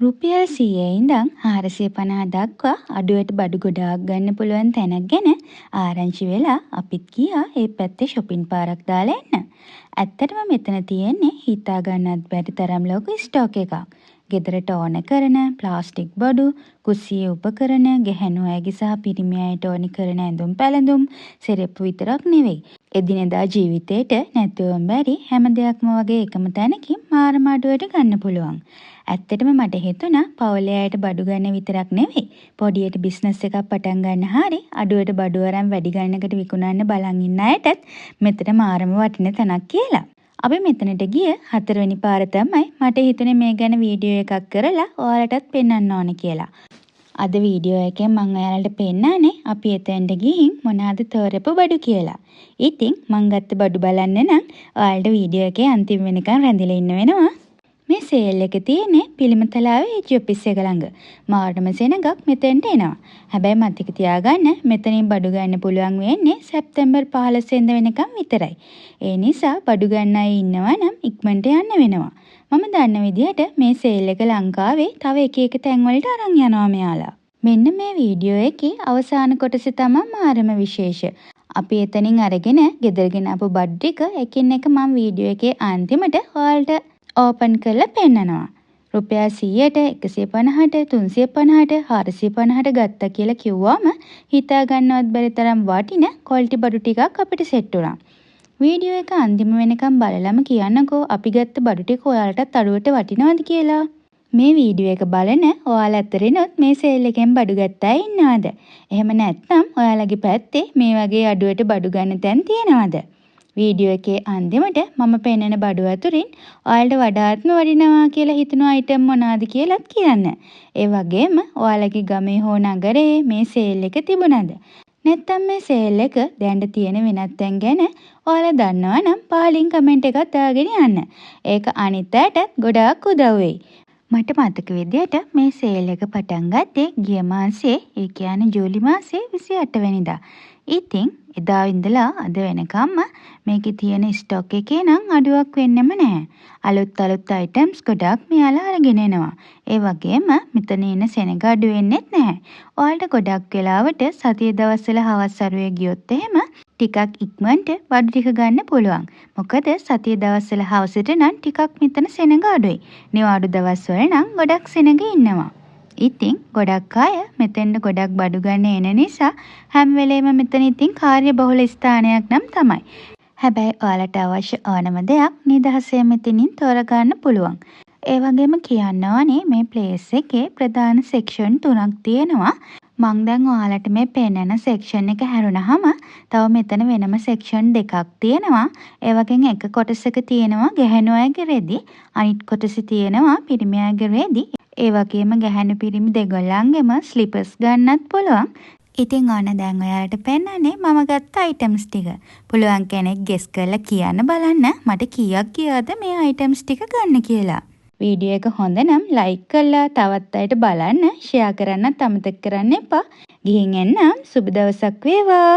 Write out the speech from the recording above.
රුපියල් 100 ඉඳන් 450 දක්වා අඩුවට බඩු ගොඩාක් ගන්න පුළුවන් තැනක් ගැන ආරංචි වෙලා අපිත් ගියා ඒ පැත්තේ shopping පාරක් දාලා එන්න. ඇත්තටම මෙතන තියෙන්නේ හිතා ගන්නත් බැරි තරම් ලොකු ස්ටොක් එකක්. ගෙදරට ඕන කරන ප්ලාස්ටික් බඩු, කුස්සියේ උපකරණ, ගැහැණු අයගේ සහ පිරිමි අයට ඕන කරන ඇඳුම් පැළඳුම්, සෙරෙප්පු විතරක් නෙවෙයි. එදිනෙදා ජීවිතේට නැතුවම බැරි හැම දෙයක්ම වගේ එකම තැනකින් මාරම අඩුවට ගන්න පුළුවන්. ඇත්තටම මට හිතුණා පවුලේ අයට බඩු ගන්න විතරක් නෙවෙයි පොඩියට බිස්නස් එකක් පටන් ගන්න හරි අඩුවට බඩු අරන් වැඩි ගන්නකට විකුණන්න බලන් ඉන්න අයටත් මෙතන මාරම වටින තැනක් කියලා. අපි මෙතනට ගිය 4 වෙනි පාර තමයි මට හිතුනේ මේ ගැන වීඩියෝ එකක් කරලා ඔයාලටත් පෙන්වන්න ඕන කියලා. අද වීඩියෝ එකෙන් මම ඔයාලට පෙන්නන්නේ අපි එතෙන්ට ගිහින් මොනවාද තෝරපු බඩු කියලා. ඉතින් මම ගත්ත බඩු බලන්න නම් ඔයාලට වීඩියෝ එකේ අන්තිම වෙනකන් රැඳිලා ඉන්න වෙනවා. මේ සේල් එක තියෙන්නේ පිළිමතලාවේ HG ඔෆිස් එක ළඟ. මාර්ටම සෙනගක් මෙතෙන්ට එනවා. හැබැයි මතක තියාගන්න මෙතනින් බඩු ගන්න පුළුවන් වෙන්නේ සැප්තැම්බර් 15 වෙනිදා වෙනකම් විතරයි. ඒ නිසා බඩු ගන්න අය ඉන්නවා නම් ඉක්මනට යන්න වෙනවා. මම දන්න විදිහට මේ සේල් එක ලංකාවේ තව එක තැන් වලට අරන් යනවා මෙයාලා. මෙන්න මේ වීඩියෝ එකේ අවසාන කොටස තමයි මාරම විශේෂ. අපි එතනින් අරගෙන ගෙදරගෙන ආපු බඩු ටික එකින් එක මම වීඩියෝ එකේ අන්තිමට ඔයාලට ඕපන් කරලා පෙන්නනවා. රුපියල් 100ට 150ට 350ට 450ට ගත්තා කියලා කිව්වම හිතා ගන්නවත් බැරි තරම් වටින ක්වොලිටි බඩු ටිකක් අපිට සෙට් වුණා. වීඩියෝ එක අන්තිම වෙනකම් බලලම කියන්නකෝ අපි ගත්ත බඩු ටික ඔයාලටත් අඩුවට වටිනවද කියලා. මේ වීඩියෝ එක බලන ඔයාලා අතරිනුත් මේ සේල් එකෙන් බඩු ගත්තා ඉන්නවද? එහෙම නැත්නම් ඔයාලගේ පැත්තේ මේ වගේ අඩුවට බඩු ගන්න තැන් තියෙනවද? වීඩියෝ එකේ අන්තිමට මම පෙන්නන බඩු අතුරින් ඔයාලට වඩාත්ම වටිනවා කියලා හිතන අයිටම් මොනවාද කියලාත් කියන්න. ඒ වගේම ඔයාලගේ ගමේ හෝ නගරේ මේ සේල් එක තිබුණාද? නැත්නම් මේ සේල් එක දැන් තියෙන වෙනත් තැන් ගැන ඔයාලා දන්නවා නම් පහලින් කමෙන්ට් එකක් දාගෙන යන්න. ඒක අනිත් අයටත් ගොඩාක් උදව් වෙයි. මට මතක විදිහට මේ සේල් එක පටන් ගත්තේ ගිය මාසේ, ඒ කියන්නේ ජූලි මාසේ 28 වෙනිදා. ඉතින් එදා ඉඳලා අද වෙනකම්ම මේකේ තියෙන ස්ටොක් එකේ නම් අඩුවක් වෙන්නෙම නැහැ. අලුත් අයිටම්ස් ගොඩක් මෙයාලා අරගෙන එනවා. ඒ වගේම මෙතන ඉන්න සෙනග අඩු වෙන්නෙත් නැහැ. ඔයාලට ගොඩක් වෙලාවට සතිය දවස්වල හවස් අරුවේ ගියොත් එහෙම ටිකක් ඉක්මනට බඩු ටික ගන්න පුළුවන්. මොකද සතිය දවස්වල හවසට නම් ටිකක් මෙතන සෙනග අඩුයි. නිවාඩු දවස්වල නම් ගොඩක් සෙනග ඉන්නවා. ඉතින් ගොඩක් අය මෙතෙන්ට ගොඩක් බඩු ගන්න එන නිසා හැම වෙලේම මෙතන ඉතින් කාර්යබහුල ස්ථානයක් නම් තමයි. හැබැයි ඔයාලට අවශ්‍ය ඕනම දෙයක් නිදහසේ මෙතනින් තෝරගන්න පුළුවන්. ඒ වගේම කියන්න ඕනේ මේ ප්ලේස් එකේ ප්‍රධාන සෙක්ෂන් 3ක් තියෙනවා. මං දැන් ඔයාලට මේ පෙන්නන සෙක්ෂන් එක හැරුණාම තව මෙතන වෙනම සෙක්ෂන් 2ක් තියෙනවා. ඒ වගේම එක කොටසක තියෙනවා ගැහැණු අයගේ රෙදි, අනිත් කොටසේ තියෙනවා පිරිමි අයගේ රෙදි. ඒ වගේම ගැහැණු පිරිමි දෙගොල්ලන්ගෙම ස්ලිපර්ස් ගන්නත් පුළුවන්. ඉතින් ඕන දැන් ඔයාලට පෙන්නන්නේ මම ගත්ත අයිටම්ස් ටික. පුළුවන් කෙනෙක් ගෙස් කරලා කියන්න බලන්න මට කීයක් ගියාද මේ අයිටම්ස් ටික ගන්න කියලා. වීඩියෝ එක හොඳ නම් ලයික් කරලා තවත් අයට බලන්න ෂෙයා කරන්නත් අමතක කරන්න එපා. ගිහින් එන්න සුබ දවසක් වේවා.